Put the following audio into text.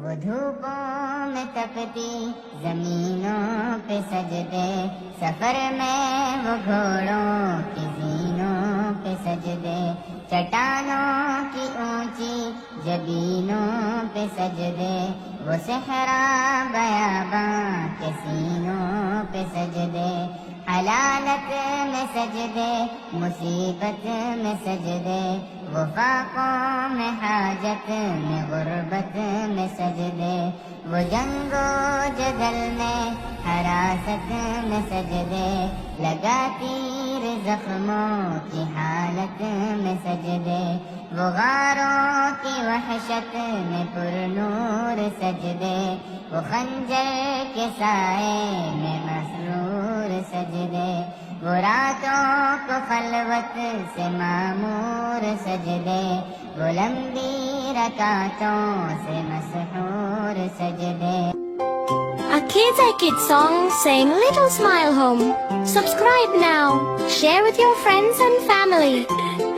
وہ دھوپوں میں تپتی زمینوں پہ سجدے، سفر میں وہ گھوڑوں کی زینوں پہ سجدے، چٹانوں کی اونچی جبینوں پہ سجدے، وہ صحرا بیاباں کے سینوں پہ سجدے، حلالت میں سجدے، مصیبت میں سجدے، وفاقوں میں حاجت میں غربت میں سجدے، وہ جنگ و جدل میں حراست میں سجدے، لگا تیر زخموں کی حالت میں سجدے، وہ غاروں کی وحشت میں پر نور سجدے، وہ خنجر کے سائے میں مسرور سجدے، وہ راتوں کو خلوت سے معمور سجدے، وہ لمبی رکعتوں سے مسحور سجدے۔ A Kids I Kid song saying Little Smile Home. Subscribe now. Share with your friends and family.